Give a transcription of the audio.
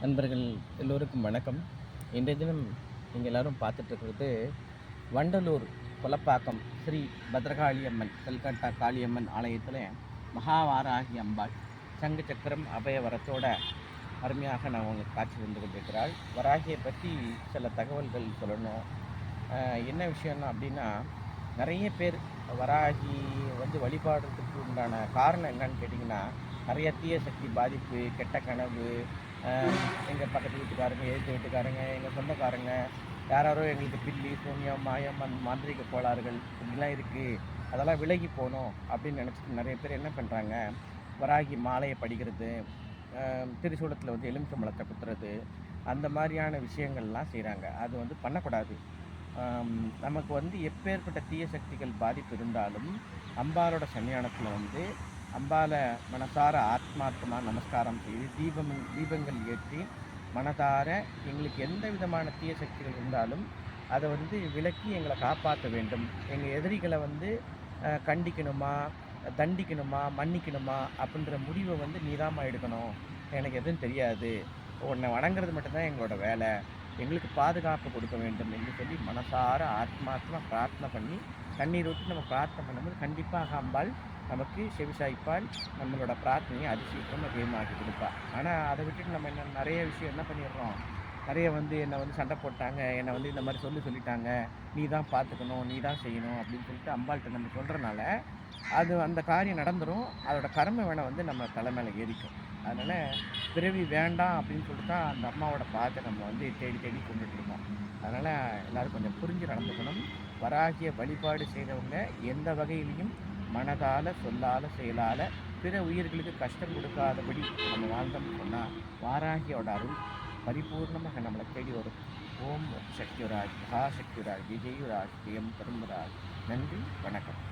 நண்பர்கள் எல்லோருக்கும் வணக்கம். இன்றைய தினம் நீங்கள் எல்லோரும் பார்த்துட்ருக்கிறது வண்டலூர் கொலப்பாக்கம் ஸ்ரீ பத்ரகாளி அம்மன் கல்கட்டா காளியம்மன் ஆலயத்தில் மகாவாராகி அம்பாள் சங்கு சக்கரம் அபயவரத்தோட அருமையாக நான் உங்களுக்கு காட்சி வந்து கொண்டிருக்கிறாள். வராகியை பற்றி சில தகவல்கள் சொல்லணும். என்ன விஷயம்னா அப்படின்னா, நிறைய பேர் வராகி வழிபாடுறதுக்கு உண்டான காரணம் என்னன்னு கேட்டிங்கன்னா, நிறைய தீய சக்தி பாதிப்பு, கெட்ட கனவு, எங்கள் பக்கத்து வீட்டுக்காரங்க, எதிர்த்து வீட்டுக்காரங்க, எங்கள் சொந்தக்காரங்க யாரோ எங்களுக்கு பில்லி, சூன்யம், மாயம், மாந்திரிக கோளாறுகள் இப்படிலாம் இருக்குது, அதெல்லாம் விலகி போகணும் அப்படின்னு நினச்சிட்டு நிறைய பேர் என்ன பண்ணுறாங்க, வராகி மாலையை படிக்கிறது, திரிசூலத்தில் எலுமிச்சம்பழத்தை குத்துறது, அந்த மாதிரியான விஷயங்கள்லாம் செய்கிறாங்க. அது பண்ணக்கூடாது. நமக்கு எப்பேற்பட்ட தீய சக்திகள் பாதிப்பு இருந்தாலும் அம்பாலோட சன்னியானத்தில் அம்பாலை மனசார ஆத்மார்த்தமாக நமஸ்காரம் செய்து தீபங்கள் ஏற்றி மனதார எங்களுக்கு எந்த விதமான தீய சக்திகள் இருந்தாலும் அதை விலக்கி எங்களை காப்பாற்ற வேண்டும். எங்கள் எதிரிகளை கண்டிக்கணுமா, தண்டிக்கணுமா, மன்னிக்கணுமா அப்படின்ற முடிவை நீதாம்மா எடுக்கணும். எனக்கு எதுவும் தெரியாது, உன்னை வணங்குறது மட்டும்தான் எங்களோட வேலை, எங்களுக்கு பாதுகாப்பு கொடுக்க வேண்டும் என்று சொல்லி மனசார ஆத்மார்த்தமாக பிரார்த்தனை பண்ணி கண்ணீர் ஊற்றி நம்ம பிரார்த்தனை பண்ணும்போது கண்டிப்பாக அம்பாள் நமக்கு செவிசாய்ப்பால் நம்மளோட பிரார்த்தனையை அதிசீக்கிரம் அதிகமாக்கி கொடுப்பாள். ஆனால் அதை விட்டுட்டு நம்ம நிறைய விஷயம் என்ன பண்ணிடுறோம், நிறைய என்னை சண்டை போட்டாங்க, என்னை இந்த மாதிரி சொல்லிட்டாங்க, நீ தான் பார்த்துக்கணும், நீ தான் செய்யணும் அப்படின்னு சொல்லிட்டு அம்பாள்கிட்ட நம்ம சொல்கிறனால அந்த காரியம் நடந்துடும். அதோட கர்ம வேணை நம்ம தலை மேலே ஏறிக்கும். அதனால் பிறவி வேண்டாம் அப்படின்னு சொல்லிட்டு தான் அந்த அம்மாவோட பாதை நம்ம தேடி தேடி கொண்டுட்ருக்கோம். அதனால் எல்லோரும் கொஞ்சம் புரிஞ்சு நடந்துக்கணும். வராகிய வழிபாடு செய்கிறவங்க எந்த வகையிலையும் மனதால், சொல்லால், செயலால் பிற உயிர்களுக்கு கஷ்டம் கொடுக்காதபடி நம்ம வாழ்ந்தோம்னு சொன்னால் வாராகியோட அருள் பரிபூர்ணமாக நம்மளை தேடி வரும். ஓம் சக்தியுராஜ், மகாசக்தியுராஜ், விஜயுராஜ், ஜெயம் தருமராஜ். நன்றி, வணக்கம்.